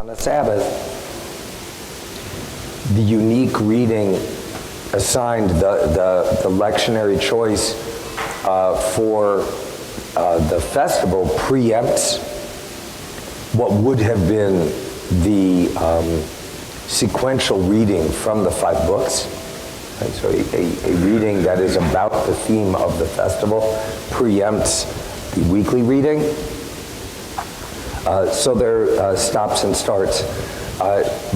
on a Sabbath, the unique reading assigned, the lectionary choice for the festival preempts what would have been the sequential reading from the 5 books. Right? So a reading that is about the theme of the festival preempts the weekly reading. So there are stops and starts.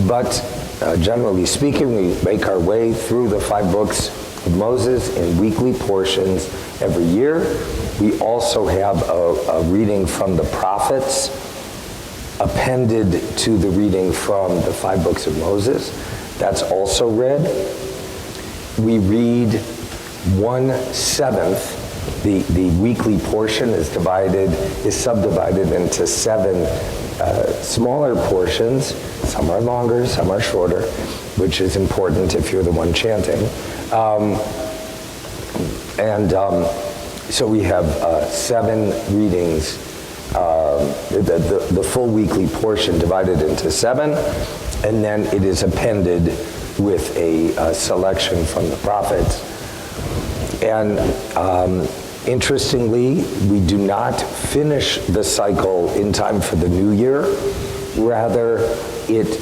But generally speaking, we make our way through the 5 books of Moses in weekly portions every year. We also have a reading from the prophets appended to the reading from the 5 books of Moses. That's also read. We read 1/7. The weekly portion is subdivided into 7 smaller portions. Some are longer, some are shorter, which is important if you're the one chanting. So we have 7 readings, the full weekly portion divided into 7, and then it is appended with a selection from the prophets. And interestingly, we do not finish the cycle in time for the new year. Rather, it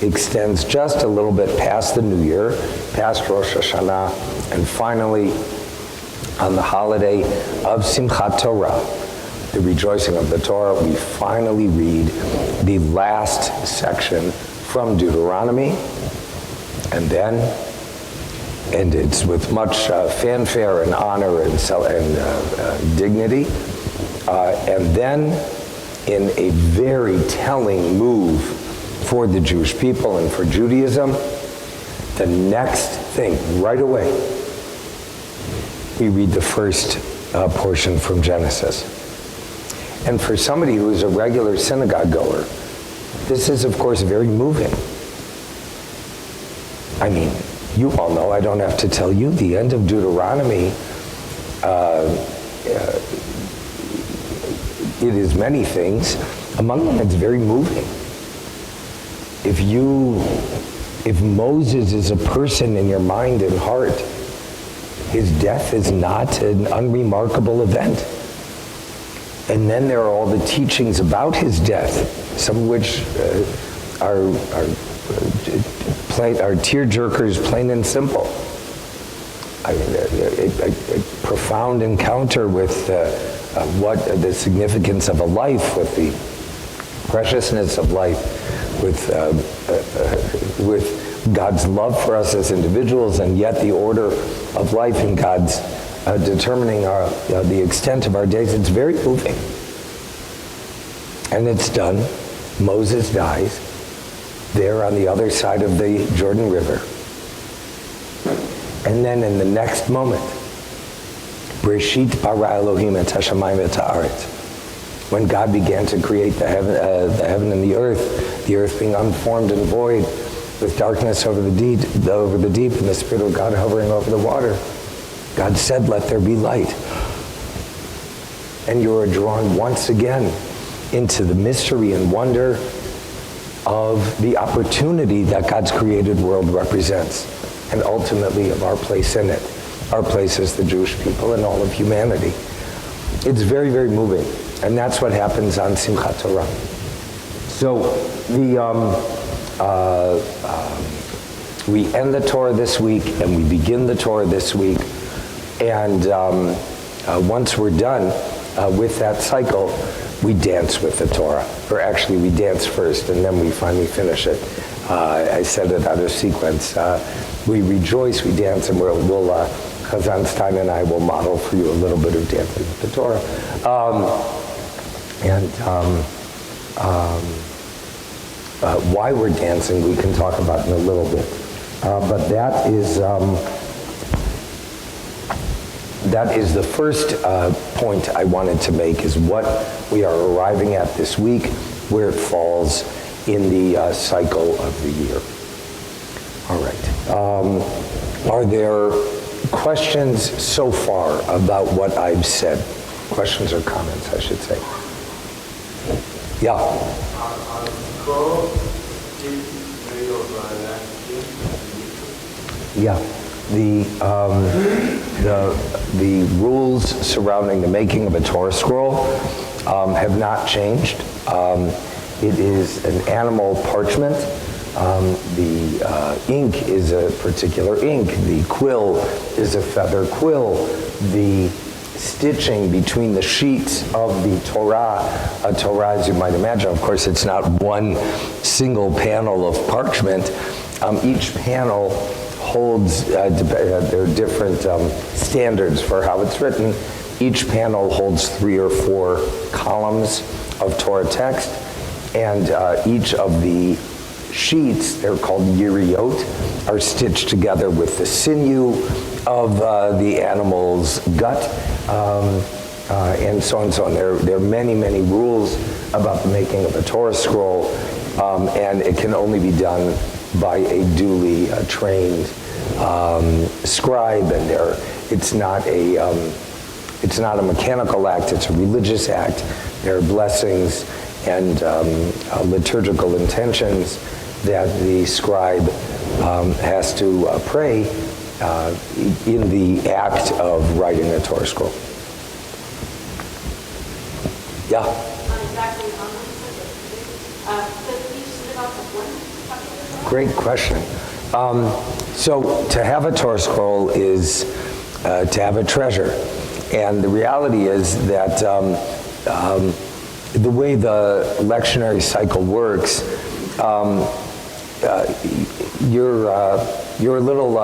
extends just a little bit past the new year, past Rosh Hashanah, and finally, on the holiday of Simchat Torah, the rejoicing of the Torah, we finally read the last section from Deuteronomy, and it's with much fanfare and honor and dignity. And then, in a very telling move for the Jewish people and for Judaism, the next thing, right away, we read the first portion from Genesis. And for somebody who is a regular synagogue goer, this is, of course, very moving. I mean, you all know, I don't have to tell you, the end of Deuteronomy, it is many things. Among them, it's very moving. If Moses is a person in your mind and heart, his death is not an unremarkable event. And then there are all the teachings about his death, some of which are tear-jerkers, plain and simple. A profound encounter with what the significance of a life, with the preciousness of life, with God's love for us as individuals, and yet the order of life in God's determining the extent of our days. It's very moving. And it's done. Moses dies there on the other side of the Jordan River. And then in the next moment, Breshit bara Elohim et hashamayim et haaretz, when God began to create the heaven and the earth being unformed and void, with darkness over the deep, and the Spirit of God hovering over the water, God said, "Let there be light." And you are drawn once again into the mystery and wonder of the opportunity that God's created world represents, and ultimately of our place in it, our place as the Jewish people and all of humanity. It's very, very moving, and that's what happens on Simchat Torah. So we end the Torah this week, and we begin the Torah this week, and once we're done with that cycle, we dance with the Torah. Or actually, we dance first, and then we finally finish it. I said it out of sequence. We rejoice, we dance, and Chazan Stein and I will model for you a little bit of dancing with the Torah. Why we're dancing, we can talk about in a little bit. But that is the first point I wanted to make, is what we are arriving at this week, where it falls in the cycle of the year. All right. Are there questions so far about what I've said? Questions or comments, I should say. Yeah. On the scroll is made of lattice. Yeah. The rules surrounding the making of a Torah scroll have not changed. It is an animal parchment. The ink is a particular ink. The quill is a feather quill. The stitching between the sheets of the Torah, a Torah, as you might imagine, of course, it's not one single panel of parchment. Each panel holds, there are different standards for how it's written. Each panel holds 3 or 4 columns of Torah text, and each of the sheets, they're called yiriot, are stitched together with the sinew of the animal's gut, and so on and so on. There are many, many rules about the making of a Torah scroll, and it can only be done by a duly trained scribe, and it's not a mechanical act, it's a religious act. There are blessings and liturgical intentions that the scribe has to pray in the act of writing a Torah scroll. Yeah? Exactly on Great question. So to have a Torah scroll is to have a treasure. And the reality is that the way the lectionary cycle works, you're a little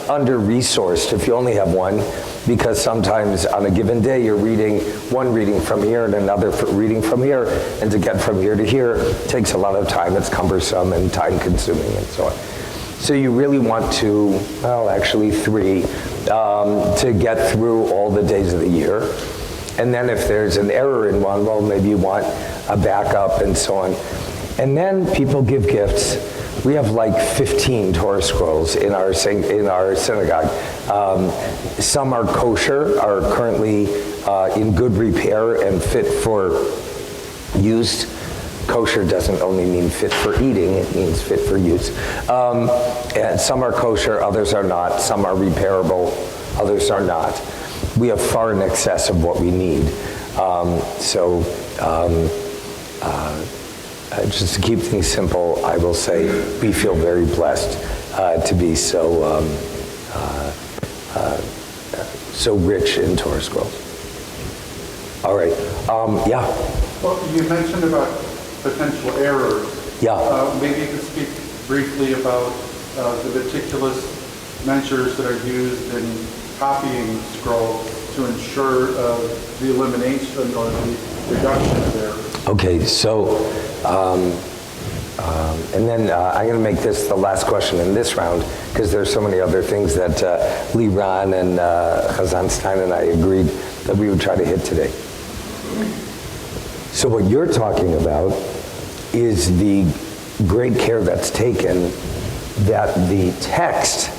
under-resourced if you only have one, because sometimes on a given day you're reading one reading from here and another reading from here, and to get from here to here takes a lot of time. It's cumbersome and time-consuming and so on. So you really want to, well, actually 3, to get through all the days of the year. And then if there's an error in one, well, maybe you want a backup and so on. And then people give gifts. We have like 15 Torah scrolls in our synagogue. Some are kosher, are currently in good repair and fit for use. Kosher doesn't only mean fit for eating, it means fit for use. And some are kosher, others are not. Some are repairable, others are not. We have far in excess of what we need. Just to keep things simple, I will say we feel very blessed to be so rich in Torah scrolls. All right, yeah? Well, you mentioned about potential errors. Yeah. Maybe you could speak briefly about the meticulous measures that are used in copying scrolls to ensure the elimination or the reduction of errors. Okay, so, and then I'm going to make this the last question in this round, because there's so many other things that Liran and Chazan Stein and I agreed that we would try to hit today. So what you're talking about is the great care that's taken that the text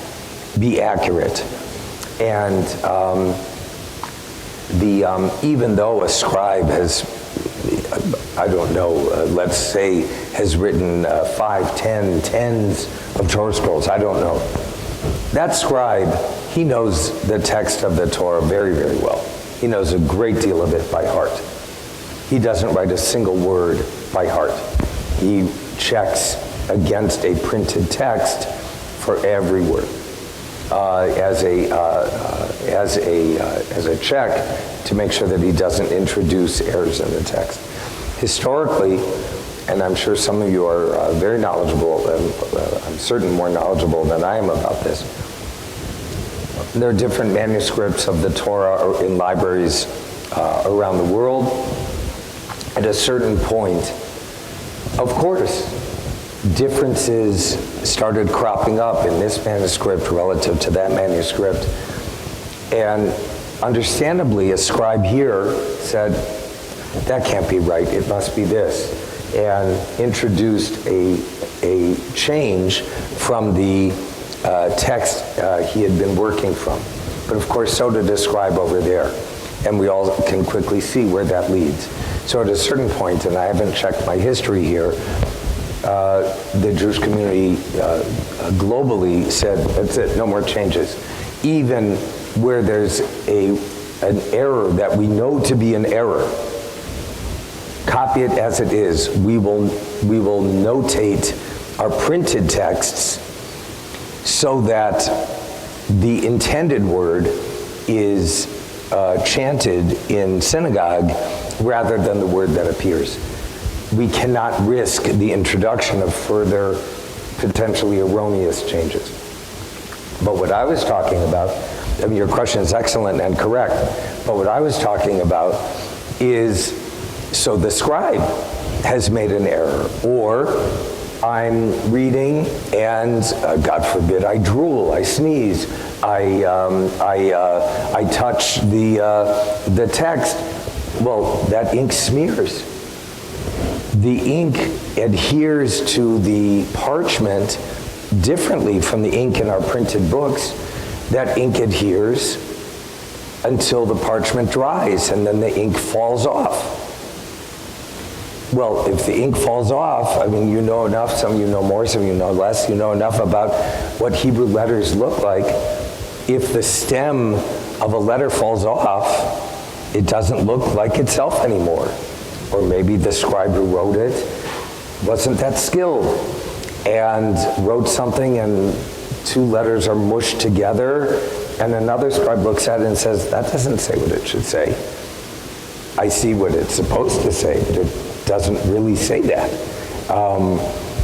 be accurate. And even though a scribe has, I don't know, let's say has written 5, 10, tens of Torah scrolls, I don't know. That scribe, he knows the text of the Torah very, very well. He knows a great deal of it by heart. He doesn't write a single word by heart. He checks against a printed text for every word as a check to make sure that he doesn't introduce errors in the text. Historically, and I'm sure some of you are very knowledgeable, and I'm certain more knowledgeable than I am about this. There are different manuscripts of the Torah in libraries around the world. At a certain point, of course, differences started cropping up in this manuscript relative to that manuscript. And understandably, a scribe here said, that can't be right, it must be this, and introduced a change from the text he had been working from. But of course, so did a scribe over there. And we all can quickly see where that leads. So at a certain point, and I haven't checked my history here, the Jewish community globally said, that's it, no more changes. Even where there's an error that we know to be an error, copy it as it is. We will notate our printed texts so that the intended word is chanted in synagogue rather than the word that appears. We cannot risk the introduction of further potentially erroneous changes. But what I was talking about, I mean, your question is excellent and correct, but what I was talking about is, so the scribe has made an error, or I'm reading and, God forbid, I drool, I sneeze, I touch the text. Well, that ink smears. The ink adheres to the parchment differently from the ink in our printed books. That ink adheres until the parchment dries, and then the ink falls off. Well, if the ink falls off, I mean, you know enough, some of you know more, some of you know less, you know enough about what Hebrew letters look like. If the stem of a letter falls off, it doesn't look like itself anymore. Or maybe the scribe who wrote it wasn't that skilled and wrote something and two letters are mushed together, and another scribe looks at it and says, that doesn't say what it should say. I see what it's supposed to say, but it doesn't really say that.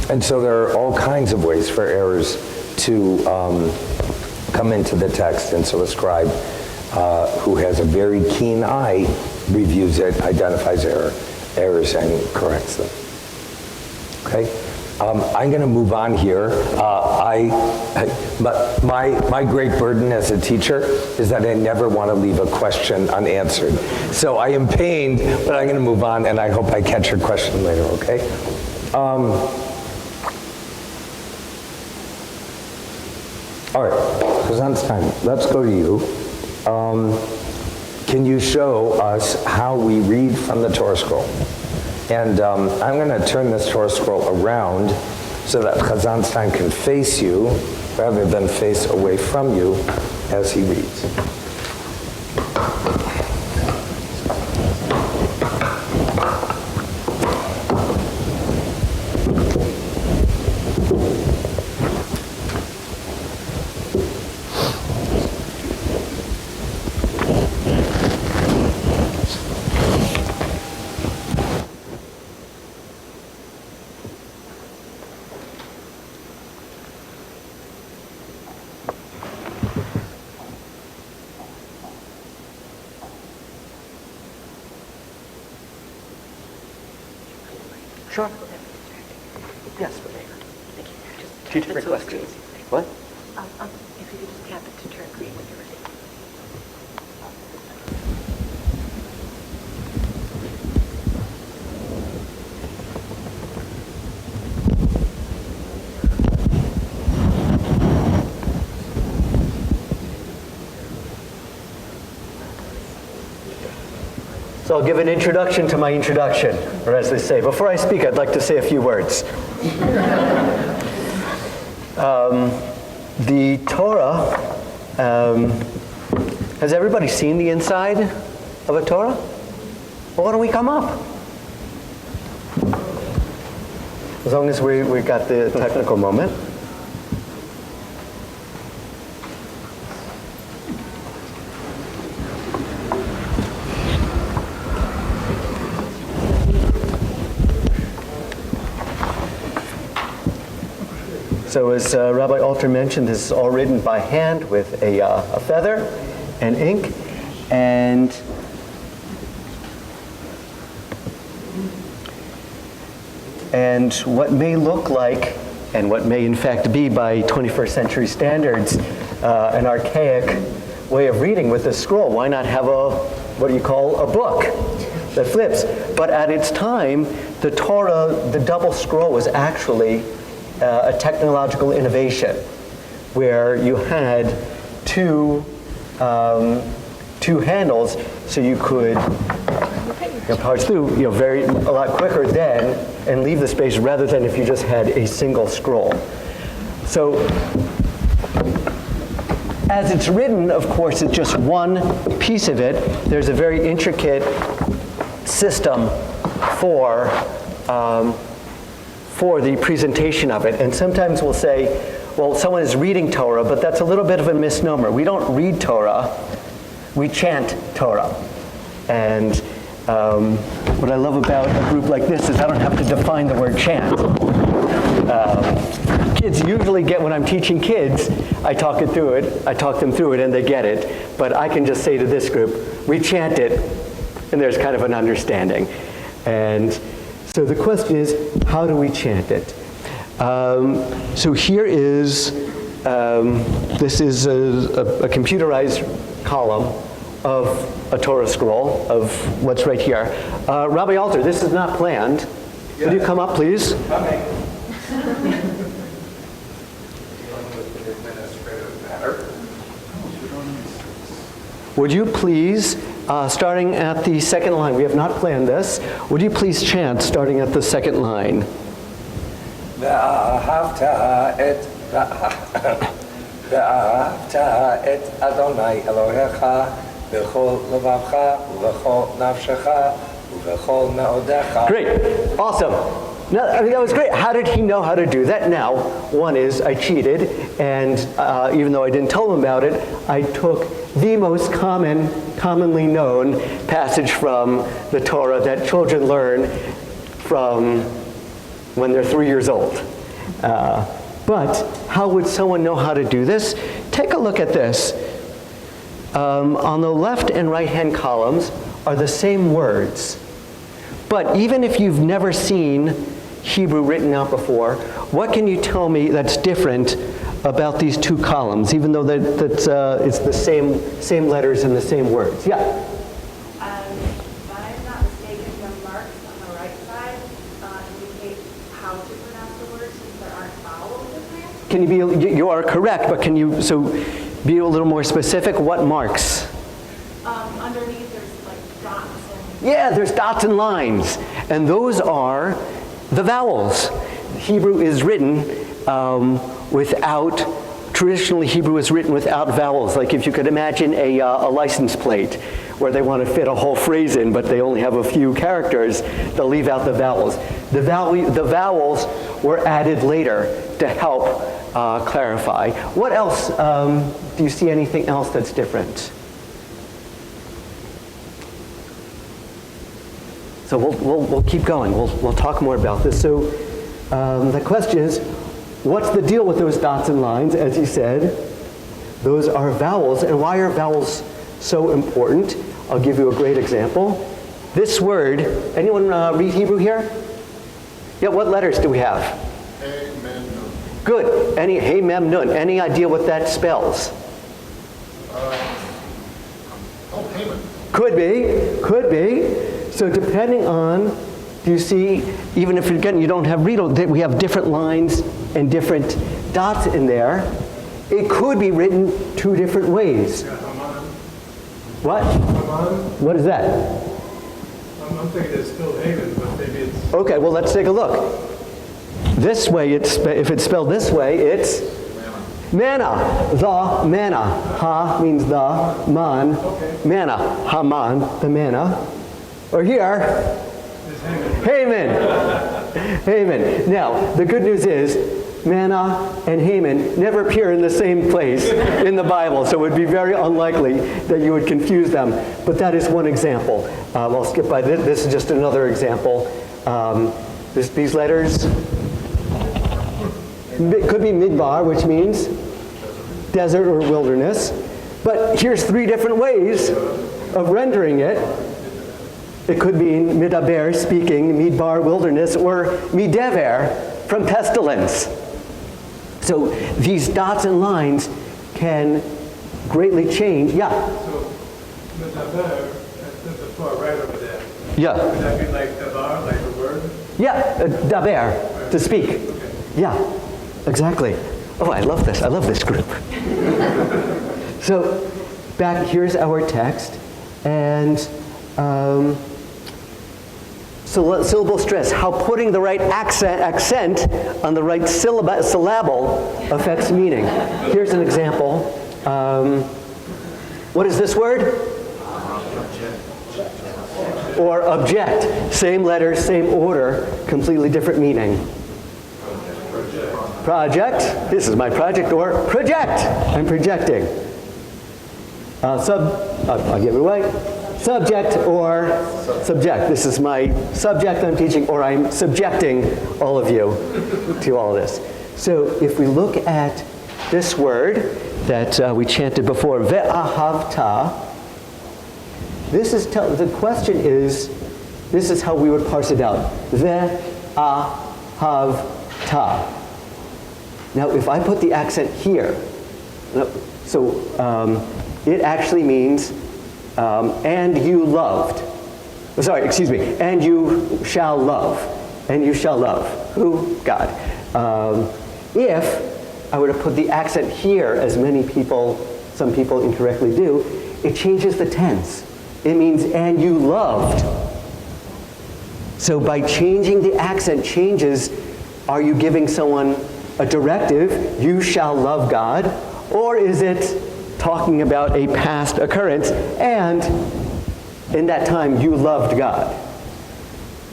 And so there are all kinds of ways for errors to come into the text, and so a scribe who has a very keen eye reviews it, identifies errors, and corrects them. Okay? I'm going to move on here. But my great burden as a teacher is that I never want to leave a question unanswered. So I am pained, but I'm going to move on, and I hope I catch your question later, okay? All right, Kazan Stein, let's go to you. Can you show us how we read from the Torah scroll? And I'm going to turn this Torah scroll around so that Kazan Stein can face you rather than face away from you as he reads. Sure. Yes, Renee. Teacher request. What? If you could just tap it to turn green when you're ready. So I'll give an introduction to my introduction, or as they say. Before I speak, I'd like to say a few words. The Torah, has everybody seen the inside of a Torah? Well, why don't we come up? As long as we got the technical moment. So as Rabbi Alter mentioned, this is all written by hand with a feather and ink, and what may look like, and what may in fact be by 21st century standards, an archaic way of reading with a scroll. Why not have what do you call a book that flips? But at its time, the Torah, the double scroll, was actually a technological innovation where you had two handles, so you could parse through, a lot quicker than, and leave the space rather than if you just had a single scroll. So, as it's written, of course, it's just one piece of it. There's a very intricate system for the presentation of it. And sometimes we'll say, well, someone is reading Torah, but that's a little bit of a misnomer. We don't read Torah, we chant Torah. And what I love about a group like this is I don't have to define the word chant. Kids usually get, when I'm teaching kids, I talk them through it, and they get it. But I can just say to this group, we chant it, and there's kind of an understanding. And so the question is, how do we chant it? So here is, this is a computerized column of a Torah scroll, of what's right here. Rabbi Alter, this is not planned. Yes. Would you come up, please? Coming. Would you please, starting at the second line, we have not planned this, would you please chant starting at the second line? ואהבת את אדוני אלוהיך בכל לבבך ובכל נפשך ובכל מאודיך. Great, awesome. No, I mean, that was great. How did he know how to do that? Now, one is I cheated, and even though I didn't tell him about it, I took the most commonly known passage from the Torah that children learn from when they're 3 years old. But how would someone know how to do this? Take a look at this. On the left and right-hand columns are the same words. But even if you've never seen Hebrew written out before, what can you tell me that's different about these two columns, even though it's the same letters and the same words? Yeah? If I'm not mistaken, the marks on the right side indicate how to pronounce the words since there aren't vowels in there. Can you be, you are correct, but can you, so be a little more specific? What marks? Underneath there's like dots and... Yeah, there's dots and lines, and those are the vowels. Hebrew is written traditionally Hebrew is written without vowels. Like if you could imagine a license plate where they want to fit a whole phrase in, but they only have a few characters, they'll leave out the vowels. The vowels were added later to help clarify. What else? Do you see anything else that's different? So we'll keep going. We'll talk more about this. So the question is, what's the deal with those dots and lines? As you said, those are vowels. And why are vowels so important? I'll give you a great example. This word, anyone read Hebrew here? Yeah, what letters do we have? Hey, mem, nun. Good. Hey, mem, nun. Any idea what that spells? Haman. Could be. So depending on, do you see, even if again you don't have we have different lines and different dots in there. It could be written two different ways. Yeah, Haman. What? Haman. What is that? I'm thinking it's still Haman, but maybe it's... Okay, well let's take a look. This way, if it's spelled this way, it's manna. The manna. Ha means the, man, manna. Haman, the manna. Or here, Haman. Haman. Now, the good news is, manna and Haman never appear in the same place in the Bible, so it would be very unlikely that you would confuse them. But that is one example. I'll skip by this. This is just another example. These letters could be midbar, which means desert or wilderness. But here's three different ways of rendering it. It could mean midaber, speaking, midbar, wilderness, or midever, from pestilence. So these dots and lines can greatly change. Yeah? So, Medaber, that's the far right over there. Yeah. Would that be like davar, like a word? Yeah, daber, to speak. Okay. Yeah, exactly. Oh, I love this. I love this group. So back, here's our text. And syllable stress, how putting the right accent on the right syllable affects meaning. Here's an example. What is this word? Or object. Same letter, same order, completely different meaning. Project. This is my project. Or project. I'm projecting. I'll give it away. Subject or subject. This is my subject I'm teaching, or I'm subjecting all of you to all of this. So if we look at this word that we chanted before, ve'ahavta, the question is, this is how we would parse it out. Ve'ahavta. Now if I put the accent here, it actually means and you loved. Sorry, excuse me. And you shall love. And you shall love. Who? God. If I were to put the accent here, as some people incorrectly do, it changes the tense. It means and you loved. So by changing the accent changes, are you giving someone a directive, you shall love God, or is it talking about a past occurrence, and in that time you loved God?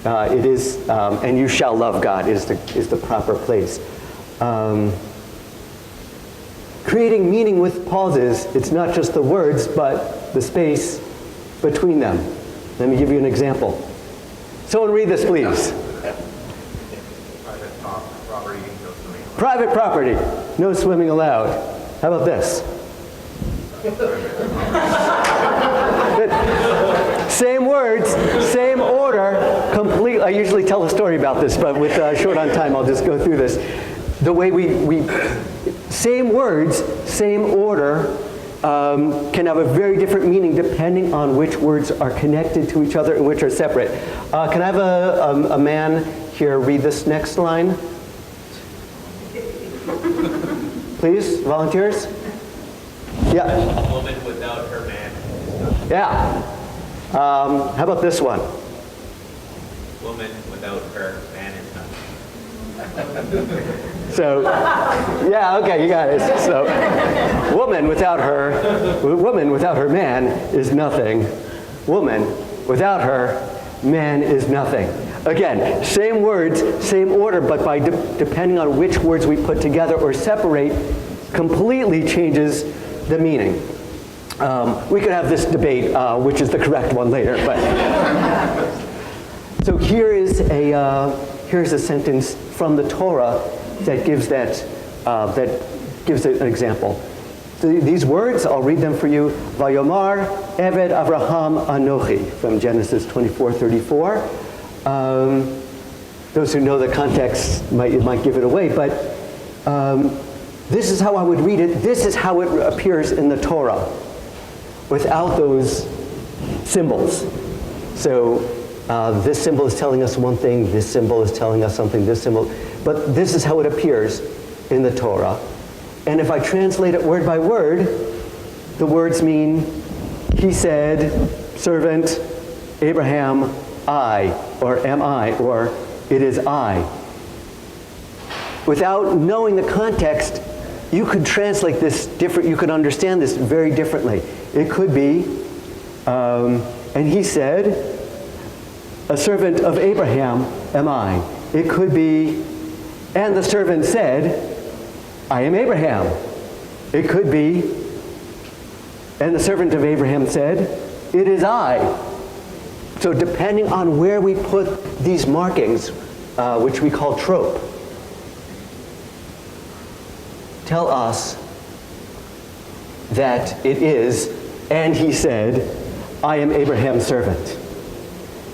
It is, and you shall love God is the proper place. Creating meaning with pauses, it's not just the words, but the space between them. Let me give you an example. Someone read this, please. Private property, no swimming allowed. How about this? Same words, same order, complete. I usually tell a story about this, but with short on time, I'll just go through this. The way we same words, same order, can have a very different meaning depending on which words are connected to each other and which are separate. Can I have a man here read this next line? Please, volunteers? Yeah. A woman without her man is nothing. Yeah. How about this one? Woman without her man is nothing. So, yeah, okay, you got it. So, woman without her man is nothing. Woman without her man is nothing. Again, same words, same order, but by depending on which words we put together or separate, completely changes the meaning. We could have this debate, which is the correct one later. But so here's a sentence from the Torah that gives an example. So these words, I'll read them for you. Vayomar Eved Avraham Anochi from Genesis 24:34. Those who know the context might give it away, but this is how I would read it. This is how it appears in the Torah, without those symbols. So this symbol is telling us one thing, this symbol is telling us something, this symbol, but this is how it appears in the Torah. And if I translate it word by word, the words mean, he said, servant, Abraham, I, or am I, or it is I. Without knowing the context, you could translate this different, you could understand this very differently. It could be, and he said, a servant of Abraham am I. It could be, and the servant said, I am Abraham. It could be, and the servant of Abraham said, it is I. So depending on where we put these markings, which we call trope, tell us that it is, and he said, I am Abraham's servant.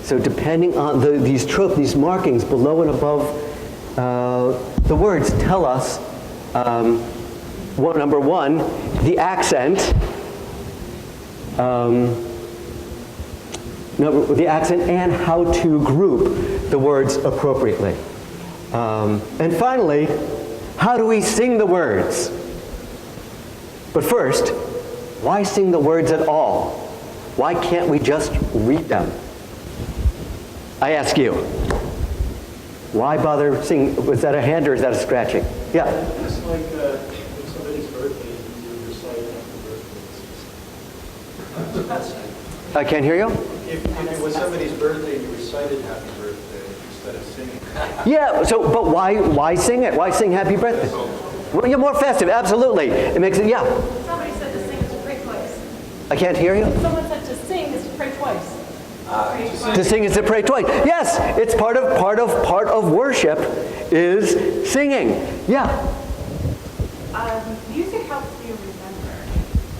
So depending on these trope, these markings below and above the words tell us, number one, the accent, and how to group the words appropriately. And finally, how do we sing the words? But first, why sing the words at all? Why can't we just read them? I ask you. Why bother singing? Was that a hand or is that a scratching? Yeah. It's like when somebody's birthday, you recite happy birthday. I can't hear you? If it was somebody's birthday, you recited happy birthday instead of singing. Yeah, but why sing it? Why sing happy birthday? Well, you're more festive, absolutely. It makes it, yeah. Somebody said to sing is to pray twice. I can't hear you. Someone said to sing is to pray twice. To sing is to pray twice. Yes, it's part of worship is singing. Yeah. Music helps you remember.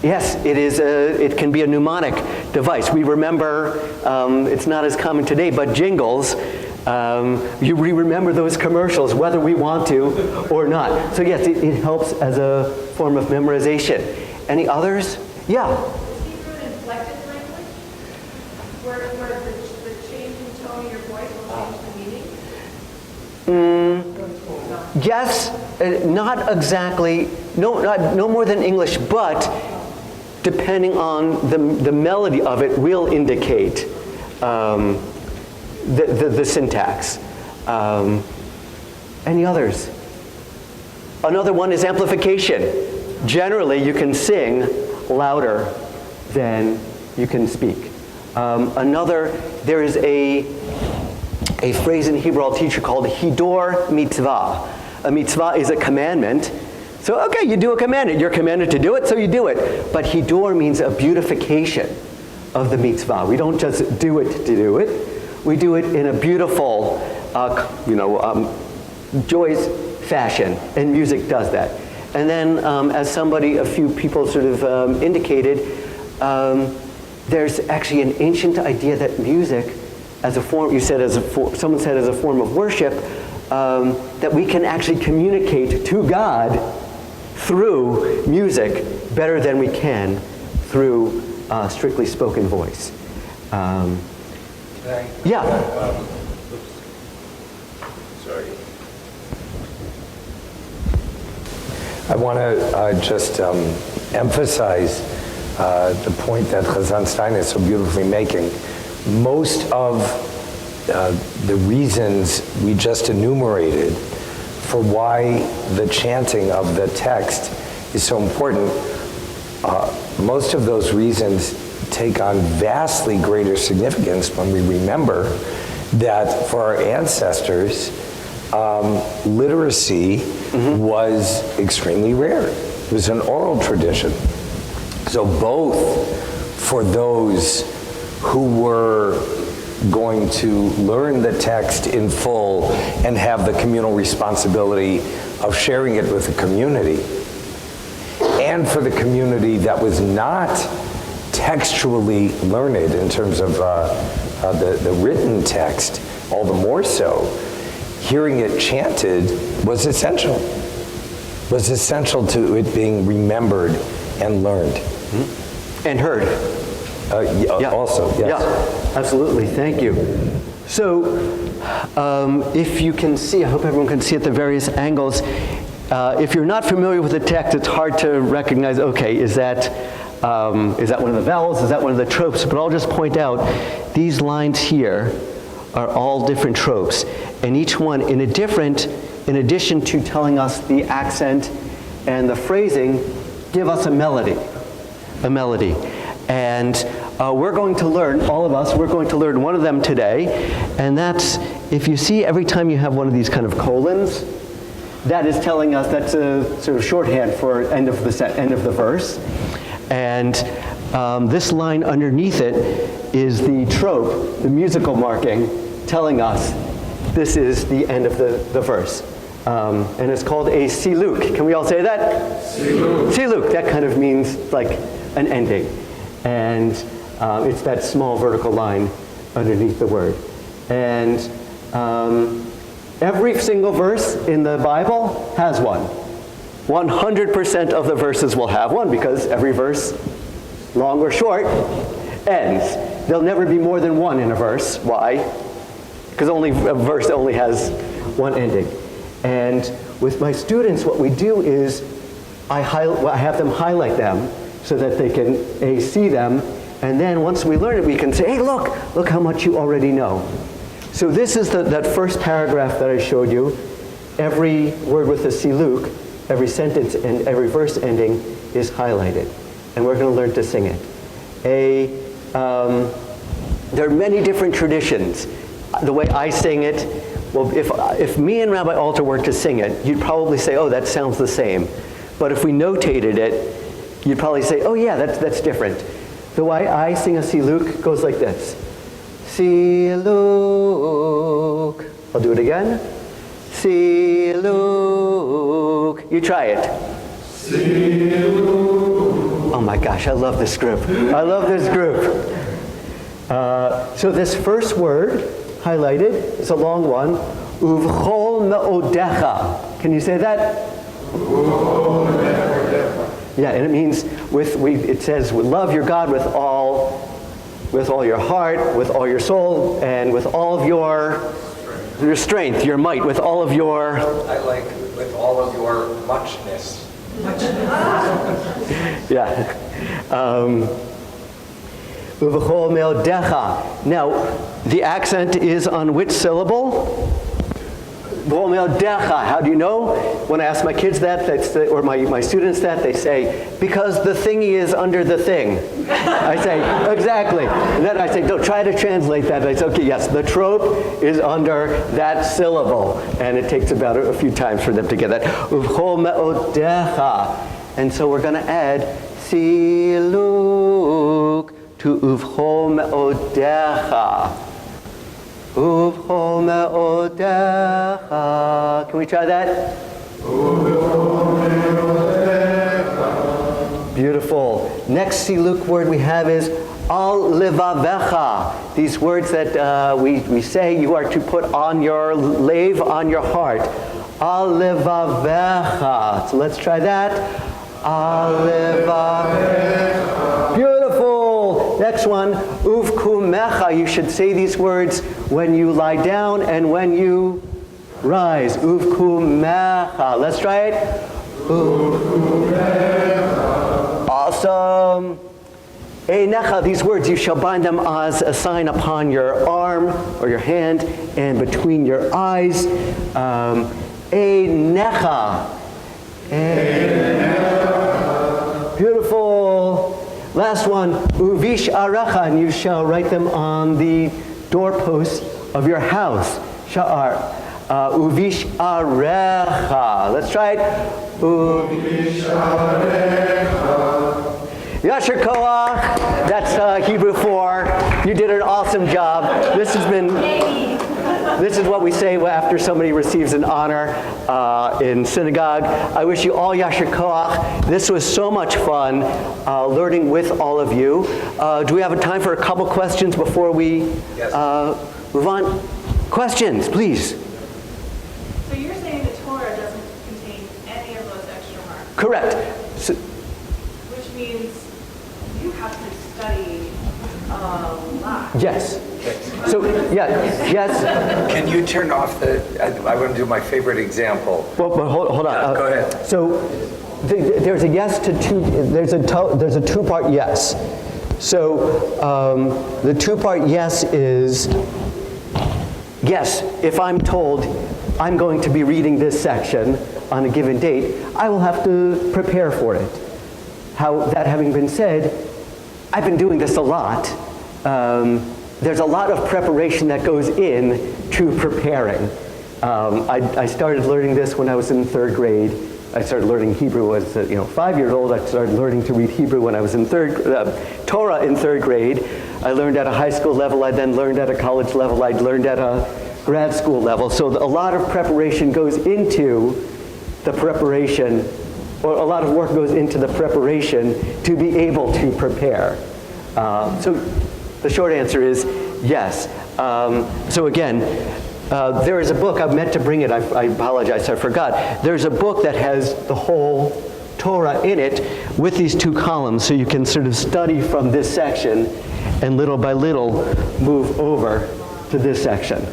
Yes, it is. It can be a mnemonic device. We remember. It's not as common today, but jingles. We remember those commercials, whether we want to or not. So yes, it helps as a form of memorization. Any others? Yeah. Is Hebrew an inflected language? Where the change in tone of your voice will change the meaning? Yes, not exactly. No more than English, but depending on the melody of it will indicate the syntax. Any others? Another one is amplification. Generally, you can sing louder than you can speak. There is a phrase in Hebrew I'll teach you called hidor mitzvah. A mitzvah is a commandment. So, okay, you do a commandment. You're commanded to do it, so you do it. But hidor means a beautification of the mitzvah. We don't just do it to do it. We do it in a beautiful, joyous fashion, and music does that. And then, as a few people sort of indicated, there's actually an ancient idea that music, as a form, someone said as a form of worship, that we can actually communicate to God through music better than we can through strictly spoken voice. Yeah. Sorry. I want to just emphasize the point that Chazan Stein is so beautifully making. Most of the reasons we just enumerated for why the chanting of the text is so important, most of those reasons take on vastly greater significance when we remember that for our ancestors, literacy was extremely rare. It was an oral tradition. So both for those who were going to learn the text in full and have the communal responsibility of sharing it with the community, and for the community that was not textually learned in terms of the written text, all the more so, hearing it chanted was essential to it being remembered and learned. And heard. Yeah. Also, yes. Yeah, absolutely, thank you. So, if you can see, I hope everyone can see at the various angles, if you're not familiar with the text, it's hard to recognize, okay, is that one of the vowels, is that one of the tropes? But I'll just point out, these lines here are all different tropes. And each one, in addition to telling us the accent and the phrasing, give us a melody. And we're going to learn, all of us, we're going to learn one of them today. And that's, if you see every time you have one of these kind of colons, that is telling us, that's a sort of shorthand for end of the verse. And this line underneath it is the trope, the musical marking, telling us this is the end of the verse. And it's called a siluk. Can we all say that? Siluk. Siluk. That kind of means like an ending. And it's that small vertical line underneath the word. And every single verse in the Bible has one. 100% of the verses will have one because every verse, long or short, ends. There'll never be more than one in a verse. Why? Because a verse only has one ending. And with my students, what we do is I have them highlight them so that they can see them. And then once we learn it, we can say, hey, look how much you already know. So this is that first paragraph that I showed you. Every word with a siluk, every sentence and every verse ending is highlighted. And we're going to learn to sing it. There are many different traditions. The way I sing it, well, if me and Rabbi Alter were to sing it, you'd probably say, oh, that sounds the same. But if we notated it, you'd probably say, oh yeah, that's different. The way I sing a siluk goes like this. Siluk. I'll do it again. Siluk. You try it. Siluk. Oh my gosh, I love this group. I love this group. So this first word, highlighted, is a long one. Uvchol me'odecha. Can you say that? Yeah, and it means it says love your God with all your heart, with all your soul, and with all of your strength, your might, with all of your... I like with all of your muchness. Yeah. Uvchol me'odecha. Now, the accent is on which syllable? How do you know? When I ask my kids that, or my students that, they say, because the thingy is under the thing. I say, exactly. And then I say, don't try to translate that. I say, okay, yes, the trope is under that syllable. And it takes about a few times for them to get that. Uvchol me'odecha. And so we're going to add siluk to uvchol me'odecha. Uvchol me'odecha. Can we try that? Beautiful. Next siluk word we have is al levavecha. These words that we say you are to put on your lave, on your heart. Al levavecha. So let's try that. Al levavecha. Beautiful. Next one, uvkumecha. You should say these words when you lie down and when you rise. Uvkumecha. Let's try it. Uvkumecha. Awesome. Einecha. These words, you shall bind them as a sign upon your arm or your hand and between your eyes. Einecha. Beautiful. Last one, uvish aracha, and you shall write them on the doorposts of your house. Sha'ar. Uvish arecha. Let's try it. Uvish arecha. Yasher koach. That's Hebrew for you did an awesome job. This is what we say after somebody receives an honor in synagogue. I wish you all yasher koach. This was so much fun learning with all of you. Do we have a time for a couple questions before we move on? Questions, please. So you're saying the Torah doesn't contain any of those extra marks? Correct. So, Which means you have to study a lot. yes. So, yes. Can you turn off I want to do my favorite example. Well, hold on. Go ahead. So, there's a yes to two. There's a two-part yes. So, the two-part yes is yes. If I'm told I'm going to be reading this section on a given date, I will have to prepare for it. That having been said, I've been doing this a lot. There's a lot of preparation that goes in to preparing. I started learning this when I was in 3rd grade. I started learning Hebrew as 5 years old. I started learning to read Hebrew when I was in Torah in 3rd grade. I learned at a high school level. I then learned at a college level. I learned at a grad school level. So a lot of preparation goes into the preparation, or a lot of work goes into the preparation to be able to prepare. So the short answer is yes. So again, there is a book, I meant to bring it, I apologize, I forgot. There's a book that has the whole Torah in it with these 2 columns, so you can sort of study from this section and little by little move over to this section.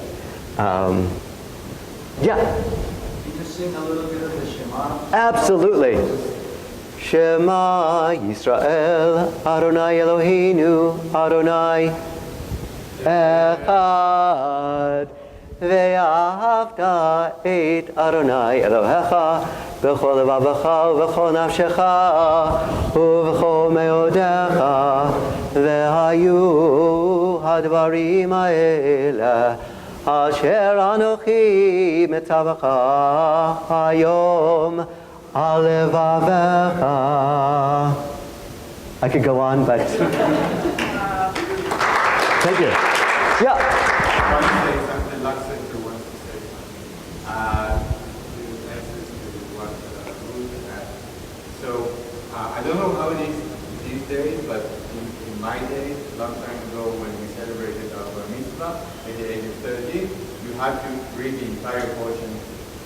Yeah? Can you just sing a little bit of the Shema? Absolutely. Shema Yisrael, Adonai Eloheinu, Adonai echad. Ve'ahavta et Adonai Elohecha b'chol levavecha u'b'chol nafshecha u'b'chol me'odecha ve'hayu hadvarim ha'ele asher anochi mitzavecha hayom al levavecha. I could go on, but thank you. Yeah. I want to say something, Lux Center wants to say something. In answers to what Ruth asked. So, I don't know how it is these days, but in my days, a long time ago, when we celebrated our bar mitzvah at the age of 13, you had to read the entire portion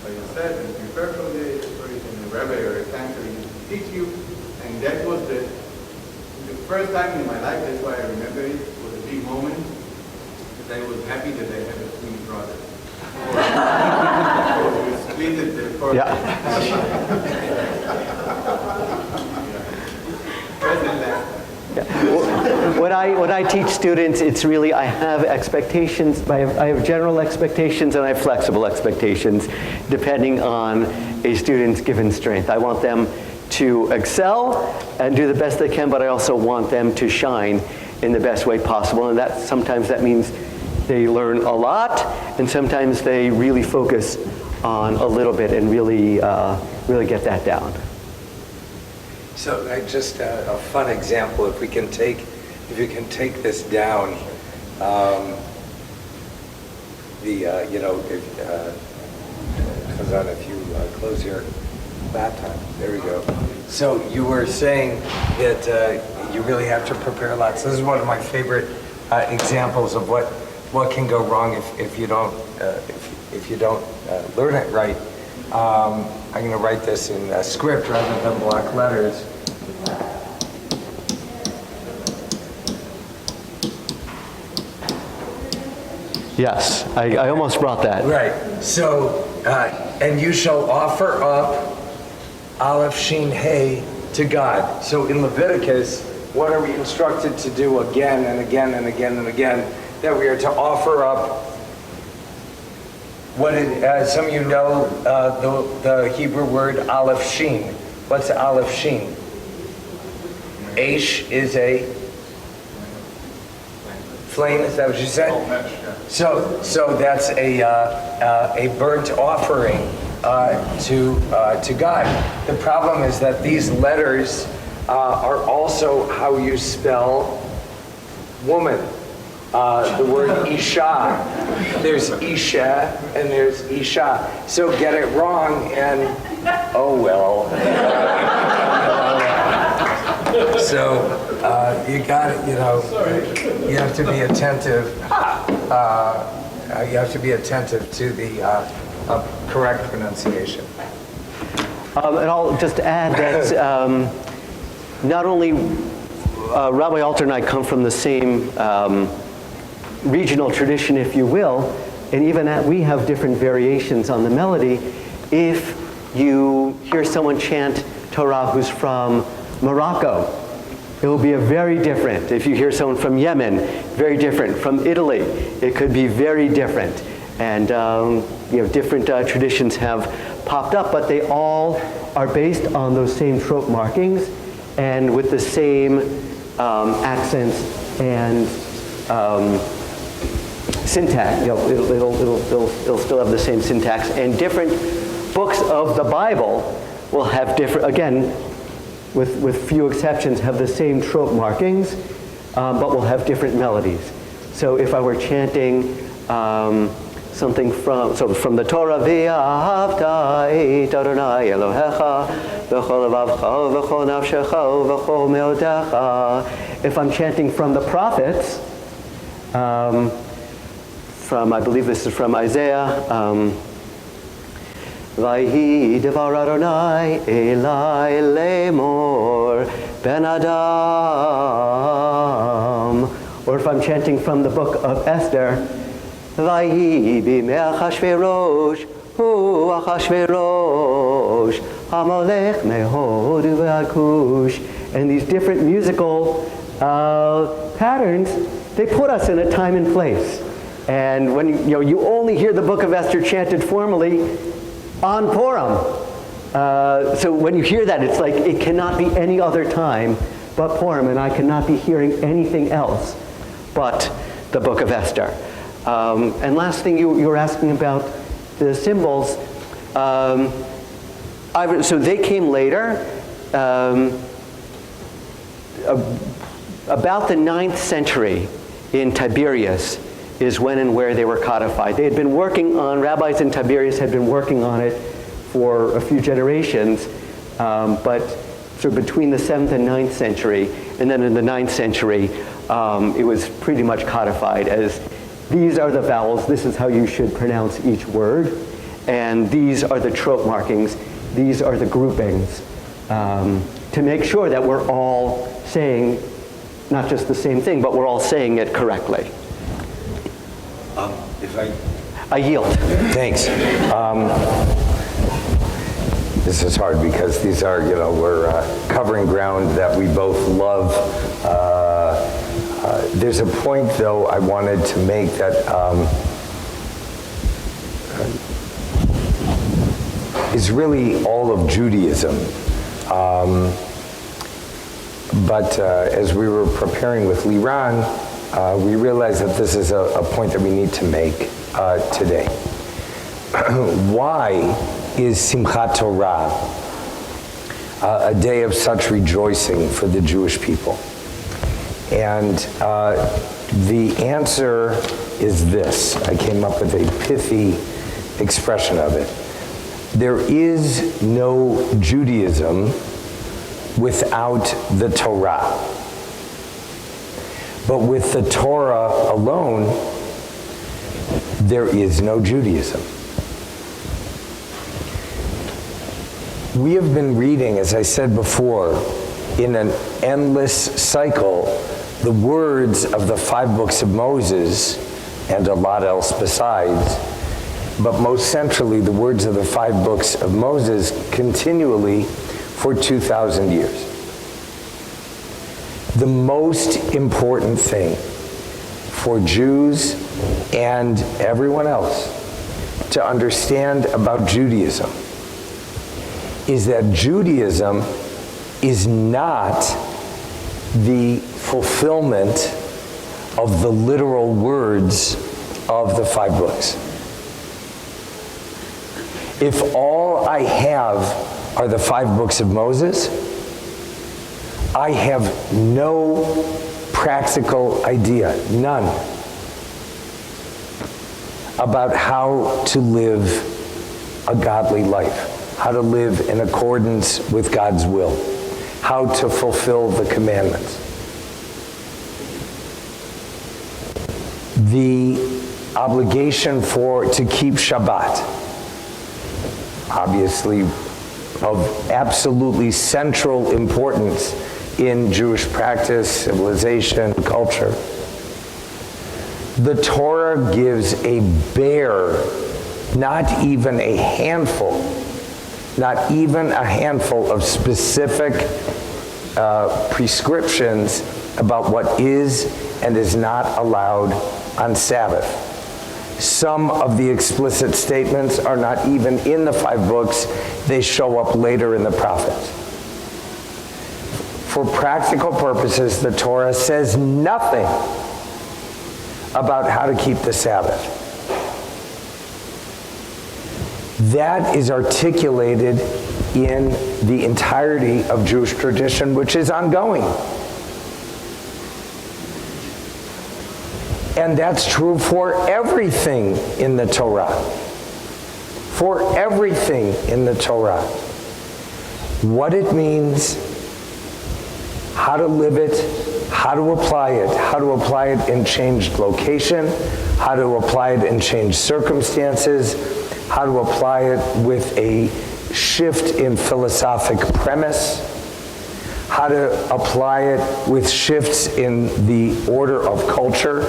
by yourself and prepare for the stories, and a rabbi or a cantor used to teach you, and that was the first time in my life, that's why I remember it, was a big moment. I was happy that I had a twin brother. We split it for When I teach students, it's really, I have expectations, I have general expectations and I have flexible expectations depending on a student's given strength. I want them to excel and do the best they can, but I also want them to shine in the best way possible, and that sometimes that means they learn a lot, and sometimes they really focus on a little bit and really get that down. So just a fun example, if you can take this down, Chazan, if you close your laptop, there we go. So you were saying that you really have to prepare a lot. So this is one of my favorite examples of what can go wrong if you don't learn it right. I'm going to write this in script rather than block letters. Yes, I almost brought that. Right. So, and you shall offer up Aleph Shin Hey to God. So in Leviticus, what are we instructed to do again and again and again and again? That we are to offer up what some of you know the Hebrew word Aleph Shin. What's Aleph Shin? Aish is a flame, is that what you said? So that's a burnt offering to God. The problem is that these letters are also how you spell woman. The word Isha. There's Isha and there's Isha. So get it wrong and oh well. So you got it, you have to be attentive. You have to be attentive to the correct pronunciation. And I'll just add that not only Rabbi Alter and I come from the same regional tradition, if you will, and even that we have different variations on the melody. If you hear someone chant Torah who's from Morocco, it will be very different. If you hear someone from Yemen, very different. From Italy, it could be very different. And different traditions have popped up, but they all are based on those same trope markings and with the same accents and syntax. It'll still have the same syntax, and different books of the Bible will have different, again, with few exceptions, have the same trope markings, but will have different melodies. So if I were chanting something from the Torah, V'ahavta et Adonai Elohecha v'chol levavecha v'chol nafshecha v'chol me'odecha. If I'm chanting from the prophets, I believe this is from Isaiah, Vayhi devar Adonai elai lemor ben Adam. Or if I'm chanting from the book of Esther, Vayhi bimei Achashverosh hu Achashverosh hamalech mehod u'v'akush. And these different musical patterns they put us in a time and place. And when you only hear the book of Esther chanted formally on Purim. So when you hear that, it's like it cannot be any other time but Purim, and I cannot be hearing anything else but the book of Esther. And last thing you were asking about the symbols. So they came later. About the 9th century in Tiberias is when and where they were codified. They had been working on, rabbis in Tiberias had been working on it for a few generations, but sort of between the 7th and 9th century, and then in the 9th century, it was pretty much codified as these are the vowels, this is how you should pronounce each word, and these are the trope markings, these are the groupings, to make sure that we're all saying not just the same thing, but we're all saying it correctly. I yield. Thanks. This is hard because these are, we're covering ground that we both love. There's a point, though, I wanted to make that is really all of Judaism. But as we were preparing with Liran, we realized that this is a point that we need to make today. Why is Simchat Torah a day of such rejoicing for the Jewish people? And the answer is this. I came up with a pithy expression of it. There is no Judaism without the Torah. But with the Torah alone, there is no Judaism. We have been reading, as I said before, in an endless cycle, the words of the 5 books of Moses, and a lot else besides, but most centrally the words of the 5 books of Moses continually for 2,000 years. The most important thing for Jews and everyone else to understand about Judaism is that Judaism is not the fulfillment of the literal words of the 5 books. If all I have are the 5 books of Moses, I have no practical idea, none, about how to live a godly life, how to live in accordance with God's will, how to fulfill the commandments. The obligation to keep Shabbat, obviously of absolutely central importance in Jewish practice, civilization, culture. The Torah gives a bare, not even a handful of specific prescriptions about what is and is not allowed on Sabbath. Some of the explicit statements are not even in the 5 books. They show up later in the prophets. For practical purposes, the Torah says nothing about how to keep the Sabbath. That is articulated in the entirety of Jewish tradition, which is ongoing. And that's true for everything in the Torah. For everything in the Torah. What it means, how to live it, how to apply it in changed location, how to apply it in changed circumstances, how to apply it with a shift in philosophic premise, how to apply it with shifts in the order of culture,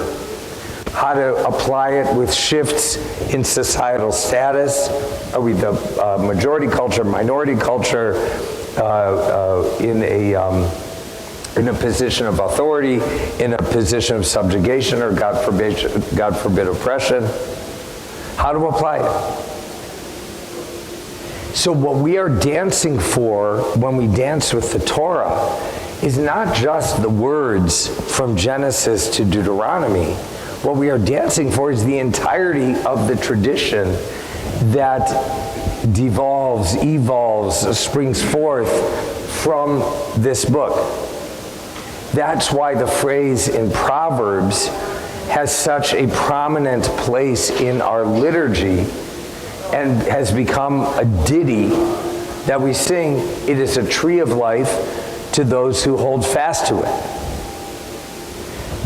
how to apply it with shifts in societal status. Are we the majority culture, minority culture, in a in a position of authority, in a position of subjugation, or God forbid oppression. How to apply it. So what we are dancing for when we dance with the Torah is not just the words from Genesis to Deuteronomy. What we are dancing for is the entirety of the tradition that devolves, evolves, springs forth from this book. That's why the phrase in Proverbs has such a prominent place in our liturgy and has become a ditty that we sing. It is a tree of life to those who hold fast to it.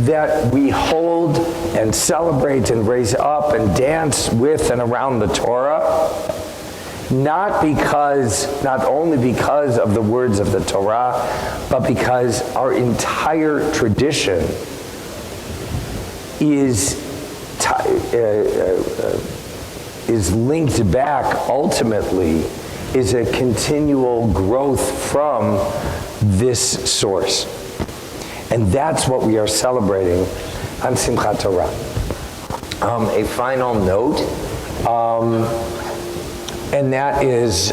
That we hold and celebrate and raise up and dance with and around the Torah, not only because of the words of the Torah, but because our entire tradition is linked back, ultimately, is a continual growth from this source. And that's what we are celebrating on Simchat Torah. A final note, and that is,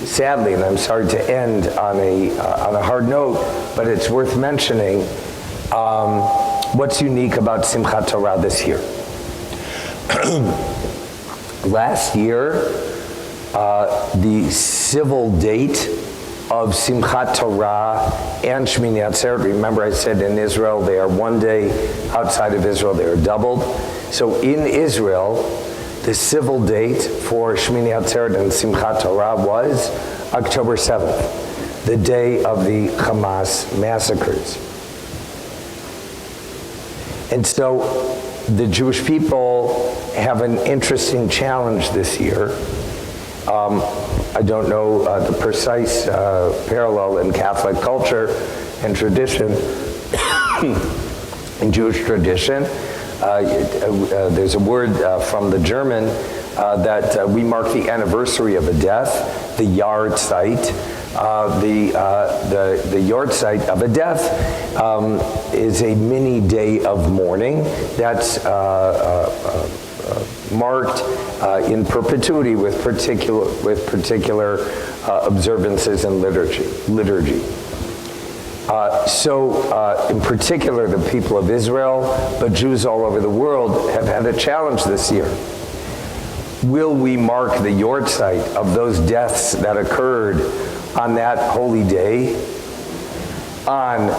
sadly, and I'm sorry to end on a hard note, but it's worth mentioning, what's unique about Simchat Torah this year. Last year, the civil date of Simchat Torah and Shmini Atzeret, remember I said in Israel they are one day, outside of Israel they are doubled. So in Israel, the civil date for Shmini Atzeret and Simchat Torah was October 7th, the day of the Hamas massacres. And so the Jewish people have an interesting challenge this year. I don't know the precise parallel in Catholic culture and tradition, in Jewish tradition. There's a word from the German that we mark the anniversary of a death, the Jahrzeit. The Jahrzeit of a death is a mini day of mourning that's marked in perpetuity with particular observances and liturgy. So in particular, the people of Israel, but Jews all over the world have had a challenge this year. Will we mark the Jahrzeit of those deaths that occurred on that holy day, on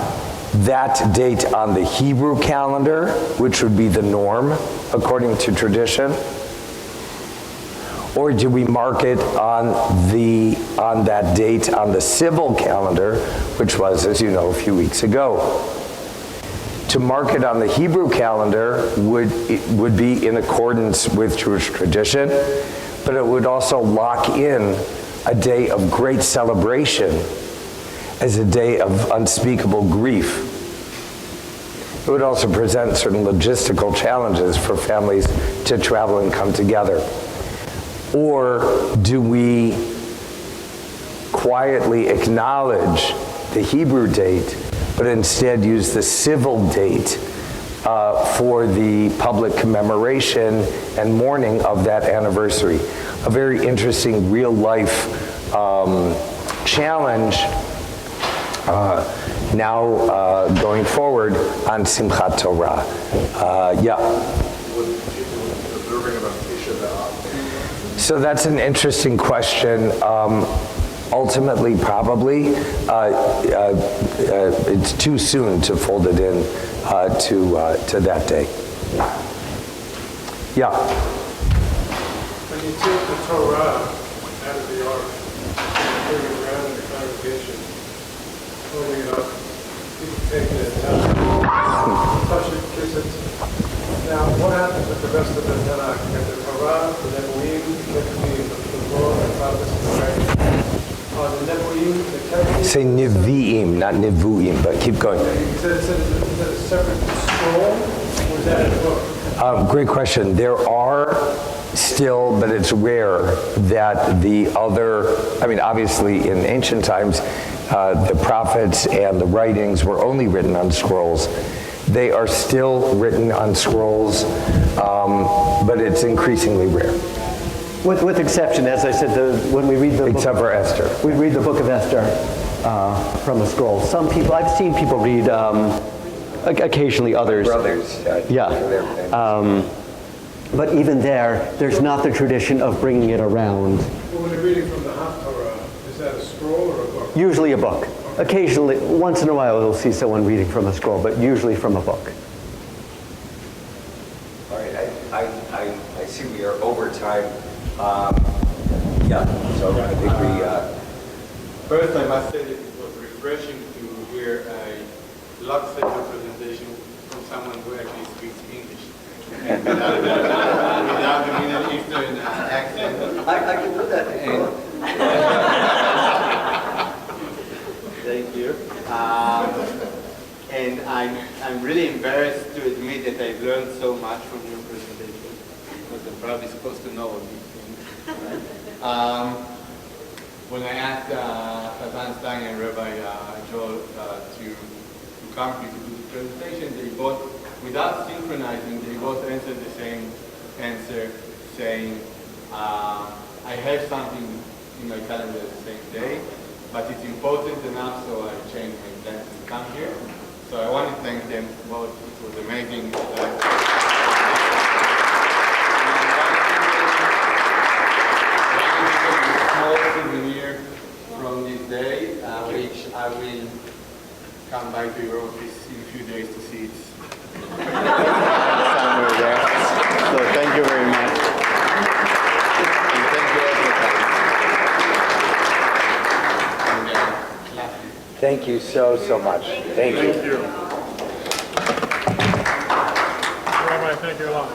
that date on the Hebrew calendar, which would be the norm according to tradition? Or do we mark it on that date on the civil calendar, which was, as you know, a few weeks ago? To mark it on the Hebrew calendar would be in accordance with Jewish tradition, but it would also lock in a day of great celebration as a day of unspeakable grief. It would also present certain logistical challenges for families to travel and come together. Or do we quietly acknowledge the Hebrew date, but instead use the civil date for the public commemoration and mourning of that anniversary? A very interesting real-life challenge now going forward on Simchat Torah. So that's an interesting question. Ultimately, probably, it's too soon to fold it in to that day. Yeah. When you take the Torah out of the ark, bring it around in the congregation, holding it up, people take it, touch it, kiss it. Now, what happens with the rest of the Tanakh? You got the Torah, the Nebuim, the law, the prophets, right? The Nebuim, the Ketuvim. Say Nevi'im, not Nevu'im, but keep going. Is that a separate scroll, or is that a book? Great question. There are still, but it's rare that the other, I mean, obviously in ancient times, the prophets and the writings were only written on scrolls. They are still written on scrolls, but it's increasingly rare. With exception, as I said, when we read the Except for Esther. we read the book of Esther from a scroll. Some people, I've seen people read, occasionally others. Brothers. Yeah. But even there's not the tradition of bringing it around. Well, when you're reading from the Torah, is that a scroll or a book? Usually a book. Occasionally, once in a while, you'll see someone reading from a scroll, but usually from a book. All right, I see we are over time. Yeah, so I think First, I must say that it was refreshing to hear a Lux Center presentation from someone who actually speaks English. And without the Middle Eastern accent. I can put that in. Thank you. And I'm really embarrassed to admit that I've learned so much from your presentation, because I'm probably supposed to know all these things. When I asked Stein and Rabbi Joel to come here to do the presentation, they both, without synchronizing, they both answered the same answer, saying, I have something in my calendar the same day, but it's important enough, so I changed my plans to come here. So I want to thank them both. It was amazing. Small souvenir from this day, which I will come by to your office in a few days to see it. Somewhere there. So thank you very much. And thank you all for coming. And lastly, thank you so much. Thank you. Rabbi, thank you a lot.